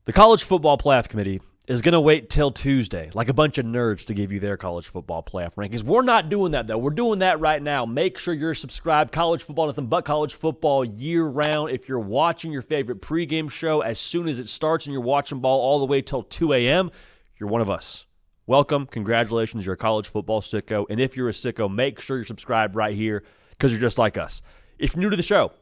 The College Football Playoff Committee is going to wait till Tuesday, like a bunch of nerds, to give you their college football playoff rankings. We're not doing that, though. We're doing that right now. Make sure you're subscribed. College football, nothing but college football year-round. If you're watching your favorite pregame show as soon as it starts and you're watching ball all the way till 2 a.m., you're one of us. Welcome. Congratulations. You're a college football sicko. And if you're a sicko, make sure you're subscribed right here because you're just like us. If you're new to the show,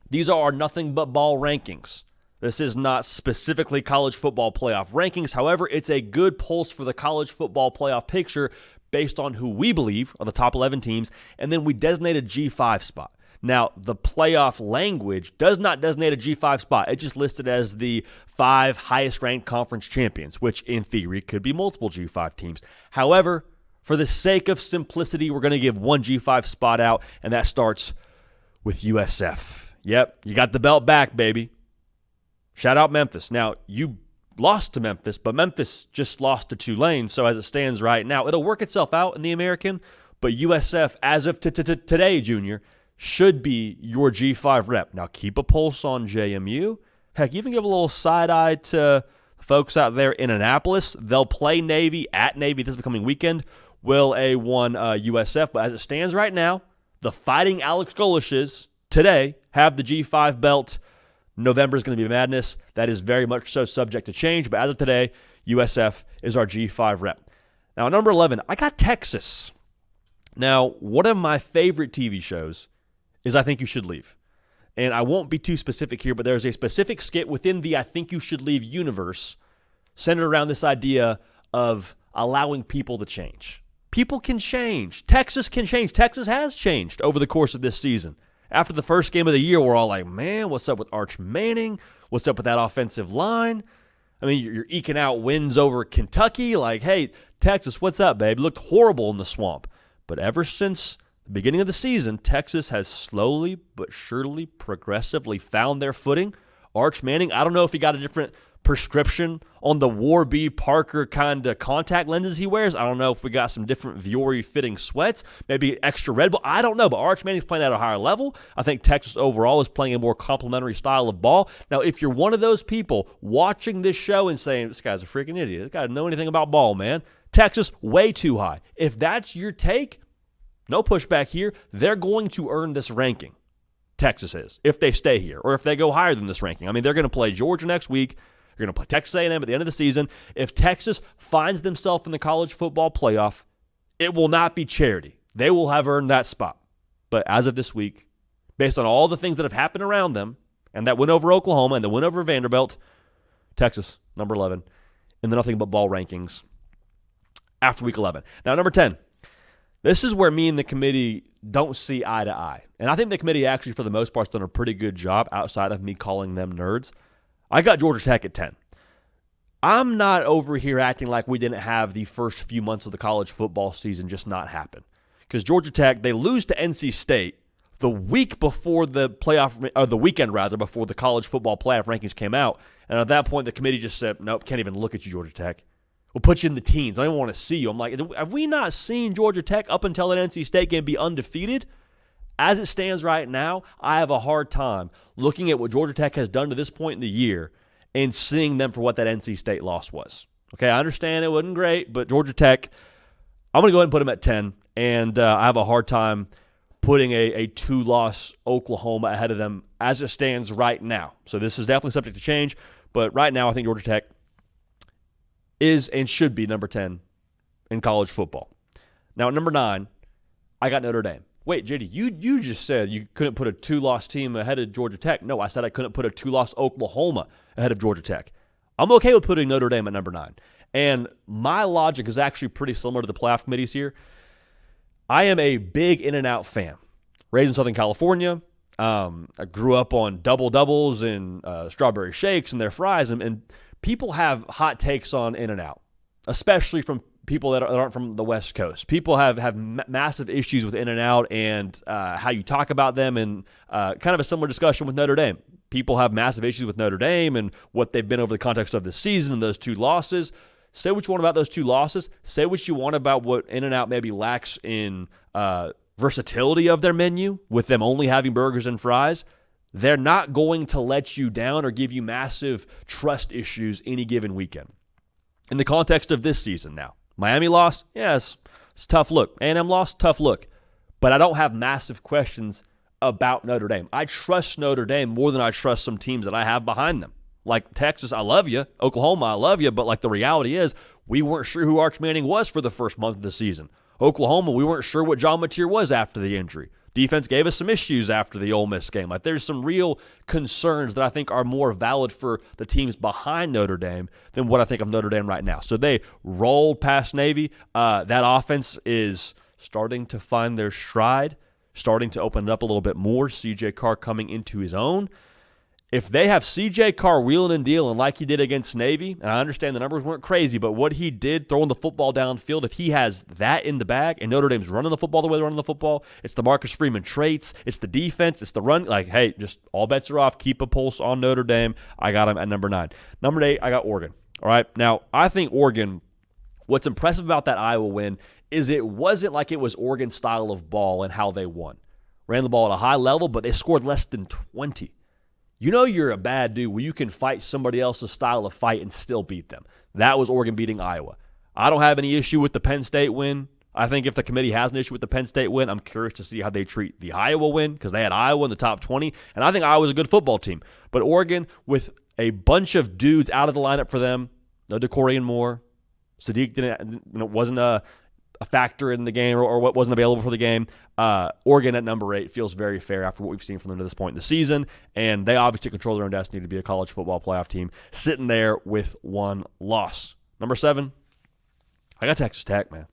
these are our nothing but ball rankings. This is not specifically college football playoff rankings. However, it's a good pulse for the college football playoff picture based on who we believe are the top 11 teams, and then we designate a G5 spot. Now, the playoff language does not designate a G5 spot. It just listed as the 5 highest-ranked conference champions, which in theory could be multiple G5 teams. However, for the sake of simplicity, we're going to give one G5 spot out, and that starts with USF. Yep, you got the belt back, baby. Shout out Memphis. Now, you lost to Memphis, but Memphis just lost to Tulane, so as it stands right now, it'll work itself out in the American, but USF, as of today, Junior, should be your G5 rep. Now, keep a pulse on JMU. Heck, even give a little side-eye to folks out there in Annapolis. They'll play Navy at Navy this coming weekend. Will A1 USF, but as it stands right now, the Fighting Alex Golishes today have the G5 belt. November is going to be madness. That is very much so subject to change. But as of today, USF is our G5 rep. Now, number 11, I got Texas. Now, one of my favorite TV shows is I Think You Should Leave. And I won't be too specific here, but there's a specific skit within the I Think You Should Leave universe centered around this idea of allowing people to change. People can change. Texas can change. Texas has changed over the course of this season. After the first game of the year, we're all like, man, what's up with Arch Manning? What's up with that offensive line? I mean, you're eking out wins over Kentucky. Like, hey, Texas, what's up, babe? Looked horrible in the swamp. But ever since the beginning of the season, Texas has slowly but surely, progressively found their footing. Arch Manning, I don't know if he got a different prescription on the Warby Parker kind of contact lenses he wears. I don't know if we got some different Viore fitting sweats, maybe extra Red Bull. I don't know, but Arch Manning's playing at a higher level. I think Texas overall is playing a more complementary style of ball. Now, if you're one of those people watching this show and saying, this guy's a freaking idiot, this guy doesn't know anything about ball, man. Texas, way too high. If that's your take, no pushback here. They're going to earn this ranking. Texas is, if they stay here, or if they go higher than this ranking. I mean, they're going to play Georgia next week. You're going to play Texas A&M at the end of the season. If Texas finds themselves in the college football playoff, it will not be charity. They will have earned that spot. But as of this week, based on all the things that have happened around them, and that win over Oklahoma and the win over Vanderbilt, Texas, number 11, in the nothing but ball rankings after week 11. Now, number 10, this is where me and the committee don't see eye to eye. And I think the committee actually, for the most part, has done a pretty good job outside of me calling them nerds. I got Georgia Tech at 10. I'm not over here acting like we didn't have the first few months of the college football season just not happen. Because Georgia Tech, they lose to NC State the week before the playoff, or the weekend rather, before the college football playoff rankings came out. And at that point, the committee just said, nope, can't even look at you, Georgia Tech. We'll put you in the teens. I don't even want to see you. I'm like, have we not seen Georgia Tech up until that NC State game be undefeated? As it stands right now, I have a hard time looking at what Georgia Tech has done to this point in the year and seeing them for what that NC State loss was. Okay, I understand it wasn't great, but Georgia Tech, I'm going to go ahead and put them at 10, and I have a hard time putting a 2-loss Oklahoma ahead of them as it stands right now. So this is definitely subject to change, but right now I think Georgia Tech is and should be number 10 in college football. Now at number 9, I got Notre Dame. Wait, JD, you just said you couldn't put a 2-loss team ahead of Georgia Tech. No, I said I couldn't put a 2-loss Oklahoma ahead of Georgia Tech. I'm okay with putting Notre Dame at number 9. And my logic is actually pretty similar to the playoff committees here. I am a big In-N-Out fan. Raised in Southern California. I grew up on double-doubles and strawberry shakes and their fries. And people have hot takes on In-N-Out, especially from people that aren't from the West Coast. People have massive issues with In-N-Out and how you talk about them, and kind of a similar discussion with Notre Dame. People have massive issues with Notre Dame and what they've been over the context of the season and those 2 losses. Say what you want about those 2 losses. Say what you want about what In-N-Out maybe lacks in versatility of their menu, with them only having burgers and fries. They're not going to let you down or give you massive trust issues any given weekend. In the context of this season now, Miami lost, yes, it's a tough look. A&M lost, tough look. But I don't have massive questions about Notre Dame. I trust Notre Dame more than I trust some teams that I have behind them. Like Texas, I love you. Oklahoma, I love you. But like the reality is, we weren't sure who Arch Manning was for the first month of the season. Oklahoma, we weren't sure what John Mateer was after the injury. Defense gave us some issues after the Ole Miss game. Like there's some real concerns that I think are more valid for the teams behind Notre Dame than what I think of Notre Dame right now. So they rolled past Navy. That offense is starting to find their stride, starting to open it up a little bit more. C.J. Carr coming into his own. If they have C.J. Carr wheeling and dealing like he did against Navy, and I understand the numbers weren't crazy, but what he did throwing the football downfield, if he has that in the bag and Notre Dame's running the football the way they're running the football, it's the Marcus Freeman traits, it's the defense, it's the run. Like, hey, just all bets are off. Keep a pulse on Notre Dame. I got him at number 9. Number 8, I got Oregon. All right. Now, I think Oregon, what's impressive about that Iowa win is it wasn't like it was Oregon's style of ball and how they won. Ran the ball at a high level, but they scored less than 20. You know you're a bad dude when you can fight somebody else's style of fight and still beat them. That was Oregon beating Iowa. I don't have any issue with the Penn State win. I think if the committee has an issue with the Penn State win, I'm curious to see how they treat the Iowa win because they had Iowa in the top 20, and I think Iowa's a good football team. But Oregon, with a bunch of dudes out of the lineup for them, no DeCorian Moore, Sadiq wasn't a factor in the game or what wasn't available for the game. Oregon at number 8 feels very fair after what we've seen from them to this point in the season, and they obviously control their own destiny to be a college football playoff team, sitting there with 1 loss. Number 7, I got Texas Tech, man.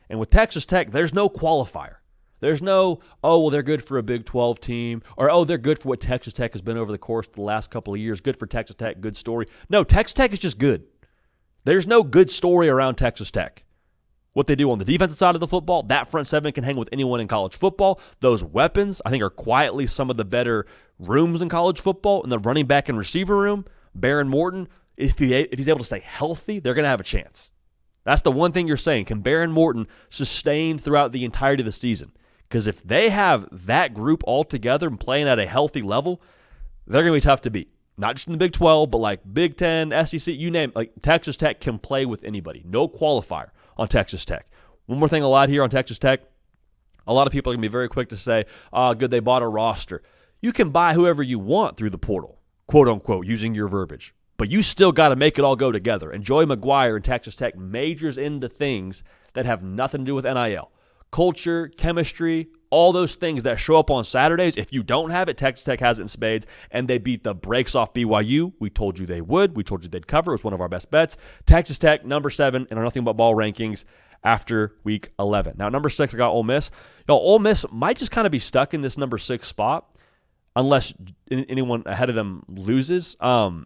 And with Texas Tech, there's no qualifier. There's no, oh, well, they're good for a Big 12 team, or, oh, they're good for what Texas Tech has been over the course of the last couple of years. Good for Texas Tech, good story. No, Texas Tech is just good. There's no good story around Texas Tech. What they do on the defensive side of the football, that front 7 can hang with anyone in college football. Those weapons, I think, are quietly some of the better rooms in college football. In the running back and receiver room, Baron Morton, if he's able to stay healthy, they're going to have a chance. That's the one thing you're saying. Can Baron Morton sustain throughout the entirety of the season? Because if they have that group all together and playing at a healthy level, they're going to be tough to beat. Not just in the Big 12, but like Big 10, SEC, you name it. Like Texas Tech can play with anybody. No qualifier on Texas Tech. One more thing a lot here on Texas Tech. A lot of people are going to be very quick to say, oh, good, they bought a roster. You can buy whoever you want through the portal, quote unquote, using your verbiage. But you still got to make it all go together. And Joey McGuire and Texas Tech majors into things that have nothing to do with NIL. Culture, chemistry, all those things that show up on Saturdays. If you don't have it, Texas Tech has it in spades, and they beat the brakes off BYU. We told you they would. We told you they'd cover. It was one of our best bets. Texas Tech, number 7, in our Nothing But Ball rankings after Week 11. Now, number 6, I got Ole Miss. Ole Miss might just kind of be stuck in this number 6 spot unless anyone ahead of them loses. For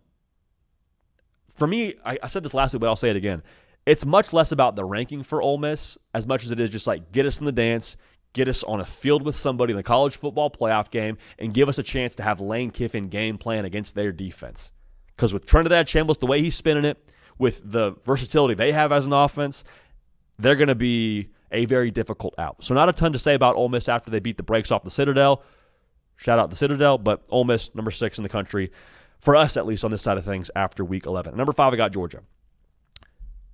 me, I said this last week, but I'll say it again. It's much less about the ranking for Ole Miss as much as it is just like get us in the dance, get us on a field with somebody in the college football playoff game, and give us a chance to have Lane Kiffin game plan against their defense. Because with Trinidad Chambliss, the way he's spinning it, with the versatility they have as an offense, they're going to be a very difficult out. So not a ton to say about Ole Miss after they beat the brakes off the Citadel. Shout out the Citadel, but Ole Miss, number 6 in the country, for us at least on this side of things after Week 11. Number 5, I got Georgia.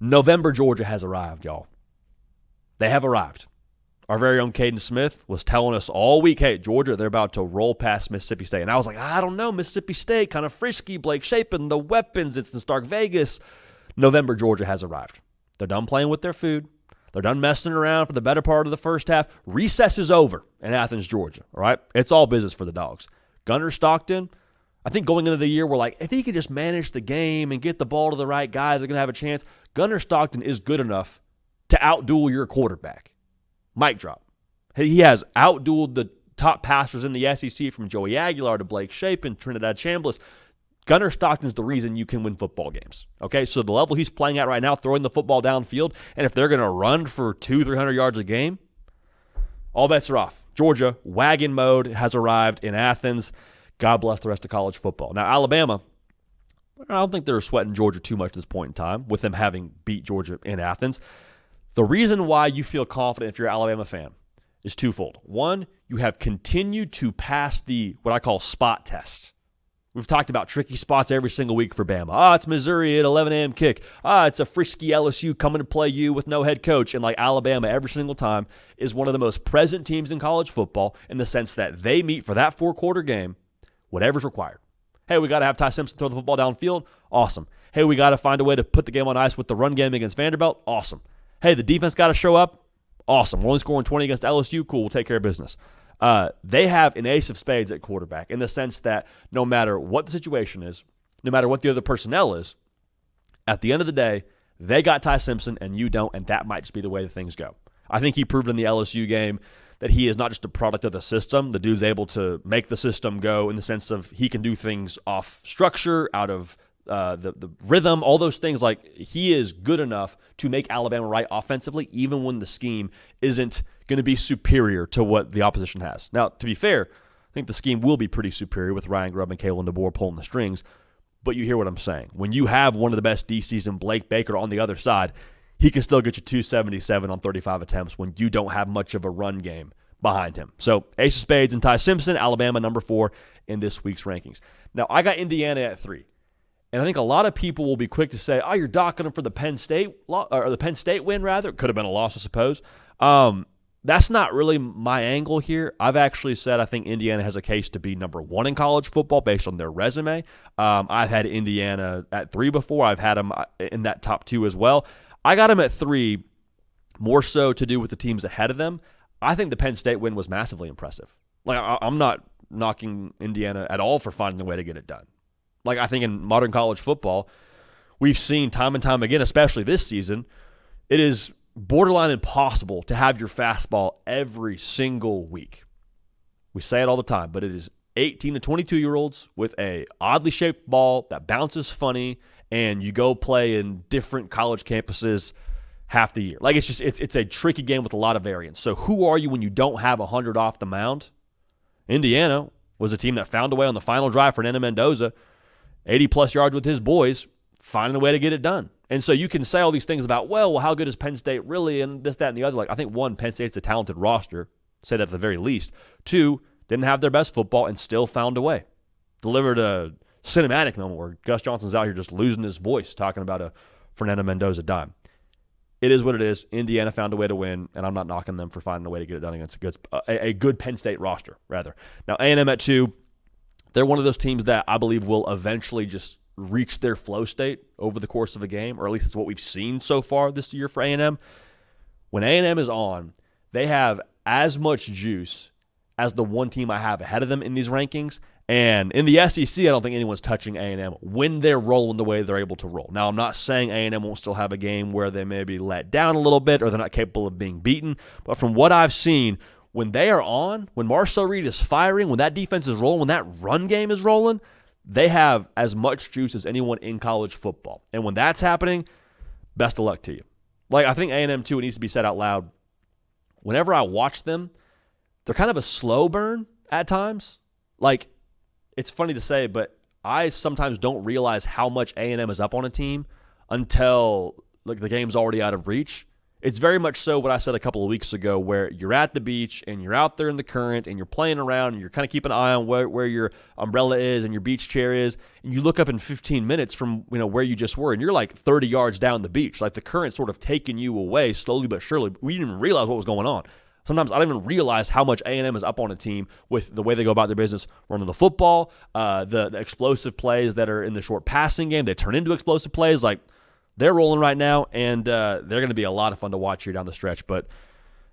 November Georgia has arrived, y'all. They have arrived. Our very own Caden Smith was telling us all week, hey, Georgia, they're about to roll past Mississippi State. And I was like, I don't know, Mississippi State, kind of frisky, Blake Shapen, the weapons, it's in Stark Vegas. November Georgia has arrived. They're done playing with their food. They're done messing around for the better part of the first half. Recess is over in Athens, Georgia, all right? It's all business for the Dogs. Gunnar Stockton, I think going into the year, we're like, if he could just manage the game and get the ball to the right guys, they're going to have a chance. Gunnar Stockton is good enough to outduel your quarterback. Mic drop. He has outdueled the top passers in the SEC from Joey Aguilar to Blake Shapen, Trinidad Chambliss. Gunnar Stockton is the reason you can win football games. Okay, so the level he's playing at right now, throwing the football downfield, and if they're going to run for 200-300 yards a game, all bets are off. Georgia, wagon mode, has arrived in Athens. God bless the rest of college football. Now, Alabama, I don't think they're sweating Georgia too much at this point in time with them having beat Georgia in Athens. The reason why you feel confident if you're an Alabama fan is twofold. One, you have continued to pass the what I call spot test. We've talked about tricky spots every single week for Bama. It's Missouri at 11 a.m. kick. It's a frisky LSU coming to play you with no head coach. And like Alabama every single time is one of the most present teams in college football in the sense that they meet for that four-quarter game, whatever's required. Hey, we got to have Ty Simpson throw the football downfield. Awesome. Hey, we got to find a way to put the game on ice with the run game against Vanderbilt. Awesome. Hey, the defense got to show up. Awesome. We're only scoring 20 against LSU. Cool. We'll take care of business. They have an ace of spades at quarterback in the sense that no matter what the situation is, no matter what the other personnel is, at the end of the day, they got Ty Simpson and you don't, and that might just be the way that things go. I think he proved in the LSU game that he is not just a product of the system. The dude's able to make the system go in the sense of he can do things off structure, out of the rhythm, all those things. Like, he is good enough to make Alabama right offensively, even when the scheme isn't going to be superior to what the opposition has. Now, to be fair, I think the scheme will be pretty superior with Ryan Grubb and Kalen DeBoer pulling the strings, but you hear what I'm saying. When you have one of the best DCs in Blake Baker on the other side, he can still get you 277 on 35 attempts when you don't have much of a run game behind him. So, ace of spades and Ty Simpson, Alabama number 4 in this week's rankings. Now, I got Indiana at 3. And I think a lot of people will be quick to say, you're docking them for the Penn State or the Penn State win, rather. It could have been a loss, I suppose. That's not really my angle here. I've actually said I think Indiana has a case to be number 1 in college football based on their resume. I've had Indiana at 3 before. I've had them in that top 2 as well. I got them at 3 more so to do with the teams ahead of them. I think the Penn State win was massively impressive. Like, I'm not knocking Indiana at all for finding a way to get it done. Like, I think in modern college football, we've seen time and time again, especially this season, it is borderline impossible to have your fastball every single week. We say it all the time, but it is 18 to 22-year-olds with a oddly shaped ball that bounces funny, and you go play in different college campuses half the year. Like, it's a tricky game with a lot of variance. So who are you when you don't have 100 off the mound? Indiana was a team that found a way on the final drive for Nana Mendoza, 80-plus yards with his boys, finding a way to get it done. And so you can say all these things about, well, how good is Penn State really, and this, that, and the other. Like, I think, 1, Penn State's a talented roster, say that at the very least. 2, didn't have their best football and still found a way. Delivered a cinematic moment where Gus Johnson's out here just losing his voice talking about a Fernando Mendoza dime. It is what it is. Indiana found a way to win, and I'm not knocking them for finding a way to get it done against a good Penn State roster, rather. Now, A&M at 2, they're one of those teams that I believe will eventually just reach their flow state over the course of a game, or at least it's what we've seen so far this year for A&M. When A&M is on, they have as much juice as the one team I have ahead of them in these rankings. And in the SEC, I don't think anyone's touching A&M when they're rolling the way they're able to roll. Now, I'm not saying A&M won't still have a game where they may be let down a little bit or they're not capable of being beaten. But from what I've seen, when they are on, when Marcel Reed is firing, when that defense is rolling, when that run game is rolling, they have as much juice as anyone in college football. And when that's happening, best of luck to you. Like, I think A&M, too, it needs to be said out loud. Whenever I watch them, they're kind of a slow burn at times. Like, it's funny to say, but I sometimes don't realize how much A&M is up on a team until like the game's already out of reach. It's very much so what I said a couple of weeks ago, where you're at the beach and you're out there in the current and you're playing around and you're kind of keeping an eye on where your umbrella is and your beach chair is, and you look up in 15 minutes from where you just were, and you're like 30 yards down the beach. Like, the current's sort of taking you away slowly but surely. We didn't even realize what was going on. Sometimes I don't even realize how much A&M is up on a team with the way they go about their business, running the football, the explosive plays that are in the short passing game. They turn into explosive plays. Like, they're rolling right now, and they're going to be a lot of fun to watch here down the stretch. But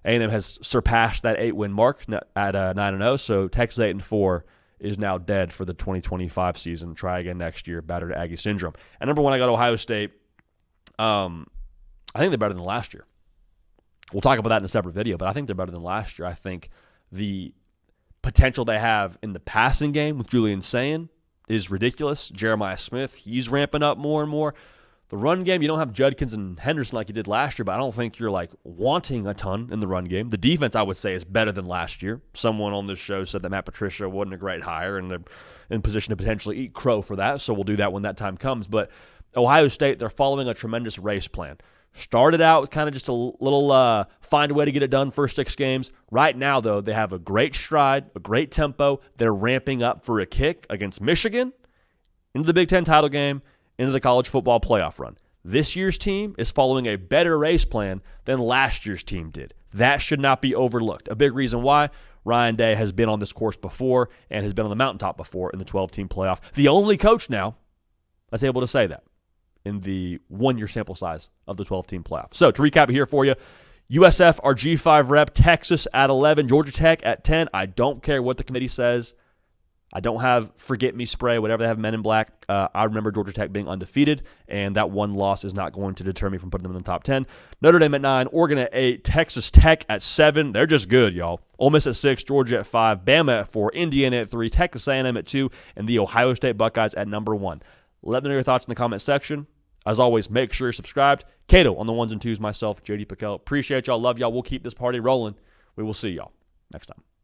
A&M has surpassed that 8-win mark at 9-0, so Texas 8-4 is now dead for the 2025 season. Try again next year, battered Aggie syndrome. And number 1, I got Ohio State. I think they're better than last year. We'll talk about that in a separate video, but I think they're better than last year. I think the potential they have in the passing game with Julian Sayin is ridiculous. Jeremiah Smith, he's ramping up more and more. The run game, you don't have Judkins and Henderson like you did last year, but I don't think you're like wanting a ton in the run game. The defense, I would say, is better than last year. Someone on this show said that Matt Patricia wasn't a great hire, and they're in position to potentially eat crow for that, so we'll do that when that time comes. But Ohio State, they're following a tremendous race plan. Started out with kind of just a little find a way to get it done first 6 games. Right now, though, they have a great stride, a great tempo. They're ramping up for a kick against Michigan, into the Big Ten title game, into the college football playoff run. This year's team is following a better race plan than last year's team did. That should not be overlooked. A big reason why: Ryan Day has been on this course before and has been on the mountaintop before in the 12-team playoff. The only coach now that's able to say that in the 1-year sample size of the 12-team playoff. So to recap it here for you, USF, our G5 rep, Texas at 11, Georgia Tech at 10. I don't care what the committee says. I don't have forget me spray, whatever they have, Men in Black. I remember Georgia Tech being undefeated, and that one loss is not going to deter me from putting them in the top 10. Notre Dame at 9, Oregon at 8, Texas Tech at 7. They're just good, y'all. Ole Miss at 6, Georgia at 5, Bama at 4, Indiana at 3, Texas A&M at 2, and the Ohio State Buckeyes at number 1. Let me know your thoughts in the comment section. As always, make sure you're subscribed. Cato on the 1s and 2s, myself, JD PicKell. Appreciate y'all. Love y'all. We'll keep this party rolling. We will see y'all next time.